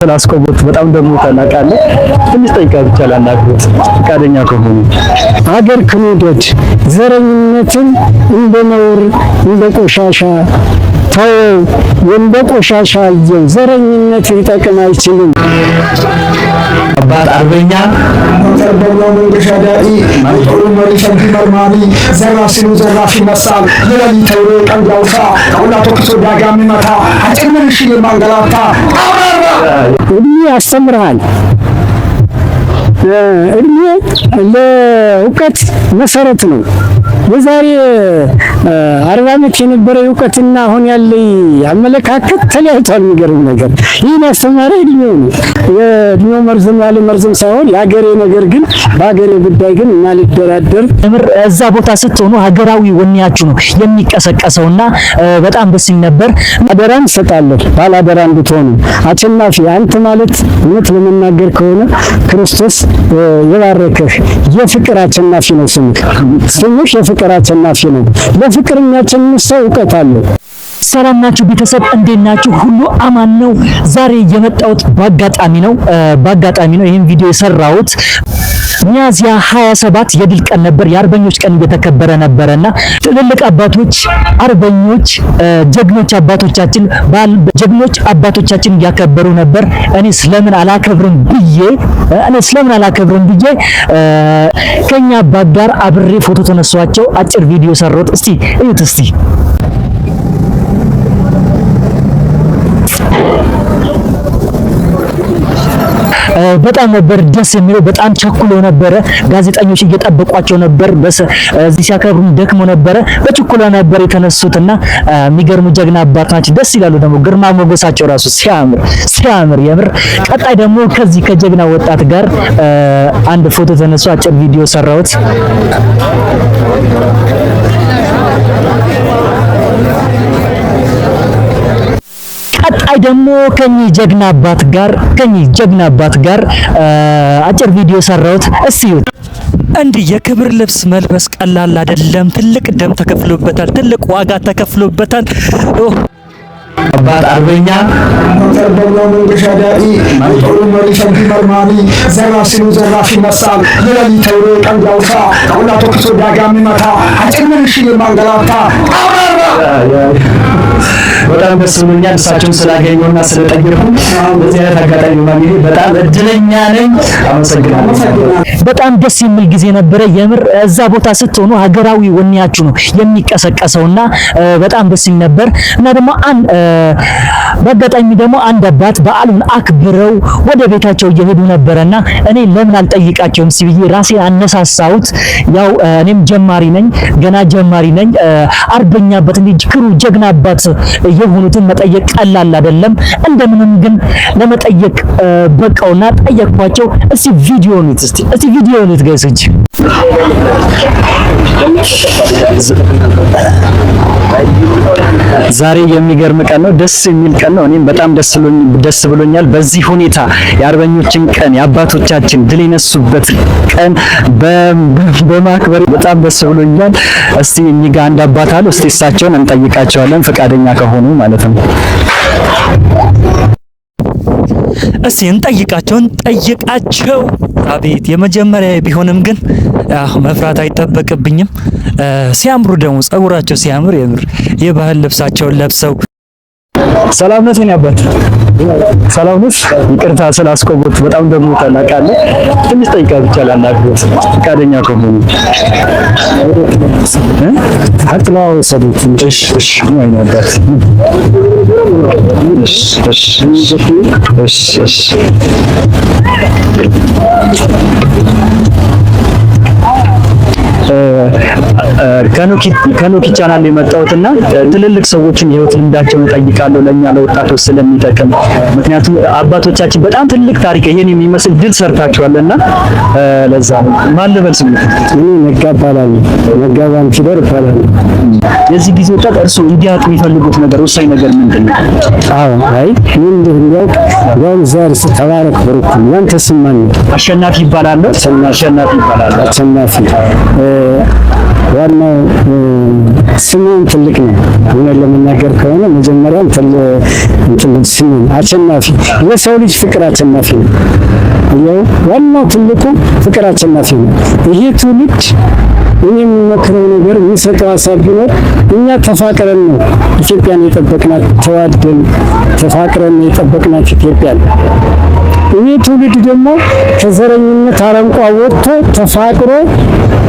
ስላስቆቦት በጣም ደግሞ ታላቃለ ትንሽ ጠይቃ ብቻ ላናግሩት ፈቃደኛ ከሆኑ ሀገር ክንውደድ ዘረኝነትን እንደ ነውር እንደ ቆሻሻ ተው እንደ ቆሻሻ ይዘው ዘረኝነት ሊጠቅም አይችልም። አባት አርበኛ ተርበው ገሻዳኢ ማይጦሩ መሪ ሸንዲ መርማሪ ዘራሲኑ ዘራፊ መሳል ለሊ ተውሮ ቀንዳውሳ ከሁላቶ ክሶ ዳጋሚ መታ አጭምን ሽል ማንገላታ እድሜ ያስተምራል። እድሜ ለእውቀት መሰረት ነው። የዛሬ 40 ዓመት የነበረ እውቀትና አሁን ያለ አመለካከት ተለያይቷል። የሚገርም ነገር ይህን ያስተማረ እድሜው ነው። የእድሜው መርዘም ያለ መርዘም ሳይሆን የሀገሬ ነገር ግን በሀገሬ ጉዳይ ግን ማልደራደር እዛ ቦታ ስትሆኑ ሀገራዊ ወኔያችሁ ነው የሚቀሰቀሰውና በጣም ደስ ይል ነበር። አደራን ሰጣለሁ ባላደራ እንድትሆኑ አሸናፊ አንተ ማለት እውነት ለመናገር ከሆነ ክርስቶስ የባረከህ የፍቅር አሸናፊ ነው። ስምሽ የፍቅር አሸናፊ ነው። ለፍቅር የሚያሸንፍ ሰው እውቀት አለው። ሰላም ናችሁ ቤተሰብ እንዴት ናችሁ? ሁሉ አማን ነው። ዛሬ የመጣሁት በአጋጣሚ ነው ይሄን ቪዲዮ የሰራሁት ሚያዝያ 27 የድል ቀን ነበር። የአርበኞች ቀን እየተከበረ ነበርና ትልልቅ አባቶች አርበኞች ጀግኖች አባቶቻችን ያከበሩ ነበር። እኔ ስለምን አላከብርም ብዬ ከኛ አባት ጋር አብሬ ፎቶ ተነሷቸው አጭር ቪዲዮ ሰራሁት። እስቲ እዩት እስቲ በጣም ነበር ደስ የሚለው። በጣም ቸኩሎ ነበረ። ጋዜጠኞች እየጠበቋቸው ነበር። እዚህ ሲያከብሩ ደክሞ ነበረ። በችኩላ ነበር የተነሱትና የሚገርሙ ጀግና አባት ናቸው። ደስ ይላሉ። ደግሞ ግርማ ሞገሳቸው ራሱ ሲያምር የምር። ቀጣይ ደግሞ ከዚህ ከጀግና ወጣት ጋር አንድ ፎቶ ተነሱ። አጭር ቪዲዮ ሰራሁት። ቀጣይ ደግሞ ከኚህ ጀግና አባት ጋር አጭር ቪዲዮ ሰራሁት። እስቲ እንዲህ የክብር ልብስ መልበስ ቀላል አይደለም። ትልቅ ደም ተከፍሎበታል። ትልቅ ዋጋ ተከፍሎበታል። አባት አርበኛ ተርበው ገሻዳኢ ማይጦሩ መሪ ሸንዲ መርማሪ ዘራሲኑ ዘራፊ መሳል ለሊ ተውሮ ቀንዳውሳ ከሁላቶ ክሶ ዳጋሚ መታ አጭምን ሽል ማንገላታ በጣም ደስ ብሎኛል እሳቸውን ስላገኘውና ስለጠየቁ። በዚህ አይነት አጋጣሚ ማግኘቴ በጣም እድለኛ ነኝ። አመሰግናለሁ። በጣም ደስ የሚል ጊዜ ነበረ የምር። እዛ ቦታ ስትሆኑ ሀገራዊ ወኔያችሁ ነው የሚቀሰቀሰውና በጣም ደስ ይል ነበር እና ደግሞ በአጋጣሚ ደግሞ አንድ አባት በዓሉን አክብረው ወደ ቤታቸው እየሄዱ ነበርና እኔ ለምን አልጠይቃቸውም ሲብዬ ራሴ አነሳሳሁት። ያው እኔም ገና ጀማሪ ነኝ። አርበኛ አባት ክሩ ጀግና አባት የሆኑትን መጠየቅ ቀላል አይደለም። እንደምንም ግን ለመጠየቅ በቃውና ጠየቅኳቸው። እስቲ ቪዲዮ ነው ጋይሶች። ዛሬ የሚገርም ቀን ነው። ደስ የሚል ቀን ነው። እኔም በጣም ደስ ብሎኛል። በዚህ ሁኔታ የአርበኞችን ቀን የአባቶቻችን ድል የነሱበት ቀን በማክበር በጣም ደስ ብሎኛል። እስቲ እኚህ ጋር አንድ አባት አሉ። እስቲ እሳቸውን እንጠይቃቸዋለን ፈቃደኛ ከሆኑ ማለት ነው። እስቲ ጠይቃቸው። አቤት የመጀመሪያ ቢሆንም ግን መፍራት አይጠበቅብኝም። ሲያምሩ ደግሞ ጸጉራቸው ሲያምር የምር የባህል ልብሳቸውን ለብሰው ሰላም ነሽ የኔ አባት? ሰላም ነሽ? ይቅርታ ስላስቆቦት በጣም ደግሞ ታላቃለ ትንሽ ጠይቃ ብቻ ላናግሩት ፈቃደኛ ከሆኑ አጥላው ሰዱት። እሺ ነው አባት። እሺ ከኖኪ ቻናል የመጣሁትና ትልልቅ ሰዎችን የህይወት ልምዳቸውን ጠይቃለሁ ለኛ ለወጣቶች ስለሚጠቅም። ምክንያቱም አባቶቻችን በጣም ትልቅ ታሪክ ይሄን የሚመስል ድል ሰርታችኋልና ለዛ ነው። ማን ልበል ስሙ? መጋባን ፊደር ይባላል። የዚህ ጊዜ ወጣት እርሱ እንዲያውቁ የሚፈልጉት ነገር ወሳኝ ነገር ምንድን ነው? ያው ዛሬ ተባረክ በሩክ ያንተ ስም ማን ነው? አሸናፊ ይባላል። ዋናው ስሙን ትልቅ ነው። እውነት ለመናገር ከሆነ መጀመሪያም ስሙን አሸናፊ፣ ለሰው ልጅ ፍቅር አሸናፊ ነው። ዋናው ትልቁ ፍቅር አሸናፊ ነው። ይሄ ትውልድ እኔ የምመክረው ነገር የሚሰጠው ሀሳብ ቢኖር እኛ ተፋቅረን ነው ኢትዮጵያን የጠበቅናት፣ ተዋደን ተፋቅረን የጠበቅናት ኢትዮጵያን። ይሄ ትውልድ ደግሞ ከዘረኝነት አረንቋ ወጥቶ ተፋቅሮ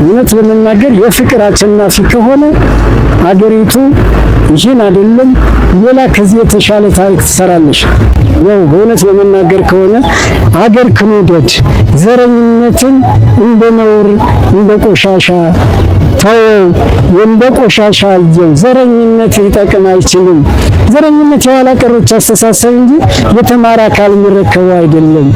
እውነት ለመናገር የፍቅር አሸናፊ ከሆነ አገሪቱ ይህን አይደለም ሌላ ከዚህ የተሻለ ታሪክ ትሰራለች። ነው በእውነት ለመናገር ከሆነ አገር ክንውደድ፣ ዘረኝነትን እንደ ነውር እንደ ቆሻሻ ተው፣ እንደ ቆሻሻ አየው። ዘረኝነት ሊጠቅም አይችልም። ዘረኝነት የኋላ ቀሮች አስተሳሰብ እንጂ የተማረ አካል የሚረከበው አይደለም።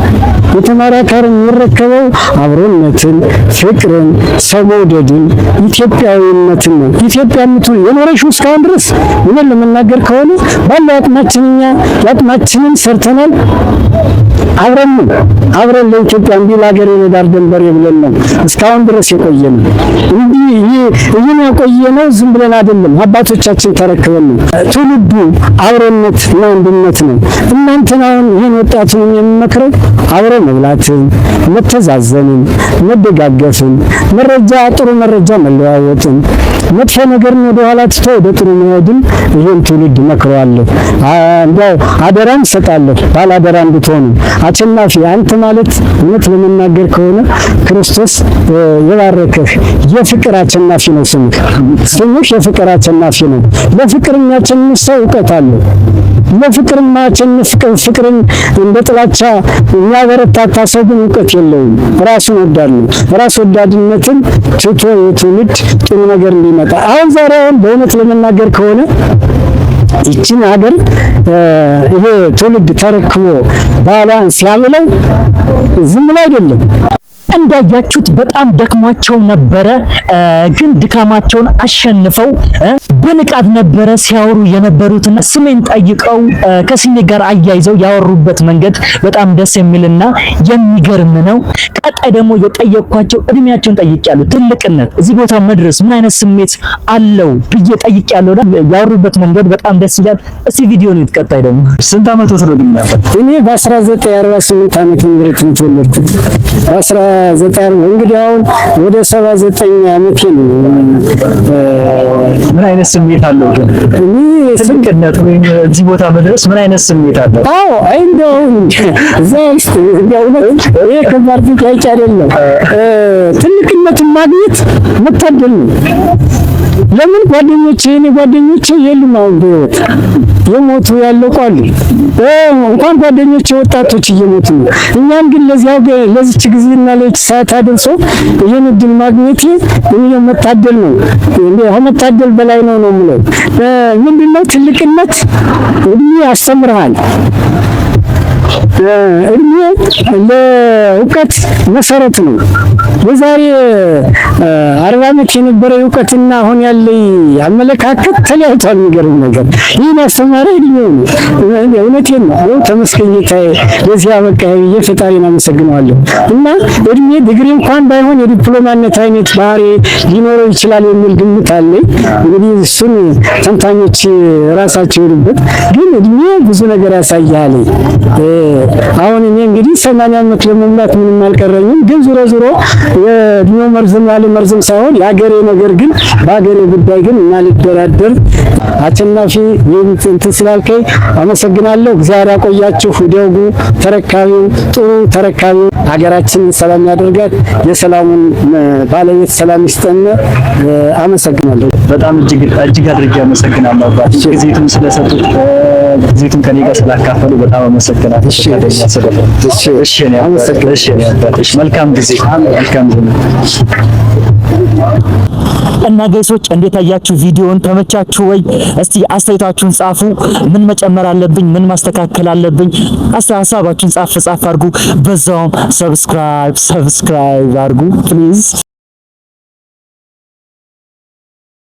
የተማረ አካል የሚረከበው አብሮነትን፣ ፍቅርን፣ ሰው መውደድን፣ ኢትዮጵያዊነትን ነው። ኢትዮጵያ የምትሆን የኖረችው እስካሁን ድረስ እውነት ለመናገር ከሆነ ባለው አቅማችን እኛ የአቅማችንን ሰርተናል። አብረን ለኢትዮጵያ እንዲህ ለሀገር የዳር ድንበር ብለን ነው እስካሁን ድረስ የቆየነው። እንዲህ ይህን ያቆየነው ዝም ብለን አይደለም፣ አባቶቻችን ተረክበን ነው። ትውልዱ አብሮነት እና አንድነት ነው። እናንተን አሁን ይህን ወጣቱን የሚመክረው አብሮ መብላትን፣ መተዛዘንን፣ መደጋገፍን፣ ጥሩ መረጃ መለዋወጥን፣ መጥፎ ነገርን ወደ ኋላ ትቶ ወደ ጥሩ መሄድን ይህን ትውልድ መክረዋለሁ። እንደው አደራም ሰጣለሁ ባላደራ እንድትሆኑ። አሸናፊ አንተ ማለት እውነት ለመናገር ከሆነ ክርስቶስ የባረከህ የፍቅር አሸናፊ ነው። ስምህ የፍቅር አሸናፊ ነው። ለፍቅር የሚያሸንፍ ሰው እውቀት አለው። ለፍቅር ማሸነፍ ፍቅርን እንደ ጥላቻ የሚያበረታታ ሰው ግን እውቀት የለውም። ራሱን ወዳድ ነው። ራስ ወዳድነትን ትቶ የትውልድ ጥሩ ነገር እንዲመጣ አሁን ዛሬ በእውነት ለመናገር ከሆነ ይችን ሀገር ይሄ ትውልድ ተረክቦ ባሏን ሲያምለው ዝም ብሎ አይደለም። እንዳያችሁት በጣም ደክሟቸው ነበረ፣ ግን ድካማቸውን አሸንፈው በንቃት ነበረ ሲያወሩ የነበሩትና ስሜን ጠይቀው ከስሜ ጋር አያይዘው ያወሩበት መንገድ በጣም ደስ የሚልና የሚገርም ነው። ቀጣይ ደግሞ የጠየቅኳቸው እድሜያቸውን ጠይቄያለሁ። ትልቅነት እዚህ ቦታ መድረስ ምን አይነት ስሜት አለው ብዬ ጠይቄያለሁ። ያወሩበት መንገድ በጣም ደስ ይላል። እስቲ ቪዲዮ ነው። ቀጣይ ደግሞ ስንት ዓመት ወስዶ ግን ነበር? እኔ በ1948 ዓመተ ምህረት ተወለድኩ። እንግዲህ አሁን ወደ 79 ዓመቴ ነው። ምን አይነት ስሜት አለው ግን ትልቅነት ወይም እዚህ ቦታ መድረስ ምን አይነት ስሜት አለው? አዎ እንደው ዘንስ እንደው ይሄ ከባድ ጥያቄ አይደለም። ትልቅነትን ማግኘት መታደል ነው። ለምን ጓደኞቼ የሉም አሁን በህይወት የሞቱ ያለቋሉ። እንኳን ጓደኞቼ ወጣቶች እየሞቱ ነው። እኛም ግን ለዚች ጊዜና ለዚች ሰዓት አድርሶ ይሄን እድል ማግኘቴ እኔ መታደል ነው። ከመታደል በላይ ነው የምለው። ምንድነው ትልቅነት? እድሜ ያስተምርሃል። እድሜ ለእውቀት መሰረት ነው። የዛሬ 40 ዓመት የነበረ እውቀትና አሁን ያለ አመለካከት ተለያይቷል። የሚገርም ነገር ይህን ያስተማረ እድሜው ነው። እውነቴን ነው። ተመስገን ጌታዬ ለዚህ አበቃኝ ብዬ ፈጣሪን አመሰግነዋለሁ። እና እድሜ ዲግሪ እንኳን ባይሆን የዲፕሎማነት አይነት ባህሪ ሊኖረው ይችላል የሚል ግምት አለኝ። እንግዲህ እሱን ተንታኞች ራሳቸው ይሉበት። ግን እድሜ ብዙ ነገር ያሳያል። አሁን እኔ እንግዲህ 80 ዓመት ለመሙላት ምንም አልቀረኝም። ግን ዙሮ የእድሜው መርዘም ያለ መርዘም ሳይሆን የሀገሬ ነገር ግን በሀገሬ ጉዳይ ግን እናልደራደር። አሸናፊ እንትን ስላልከኝ አመሰግናለሁ። እግዚአብሔር ያቆያችሁ። ደጉ ተረካቢው ጥሩ ተረካቢው ሀገራችንን ሰላም ያደርጋት። የሰላሙን ባለቤት ሰላም ይስጠን። አመሰግናለሁ። በጣም እጅግ አድርጌ አመሰግናለሁ። አባቴ ጊዜቱን ስለሰጡት ጊዜቱን ከኔ ጋር ስላካፈሉ በጣም አመሰግናለሁ። መልካም ጊዜ። እና ጋይሶች እንዴት አያችሁ? ቪዲዮውን ተመቻችሁ ወይ? እስቲ አስተያየታችሁን ጻፉ። ምን መጨመር አለብኝ? ምን ማስተካከል አለብኝ? ሀሳባችሁን ጻፍ አድርጉ። በዛውም ሰብስክራይብ አድርጉ ፕሊዝ።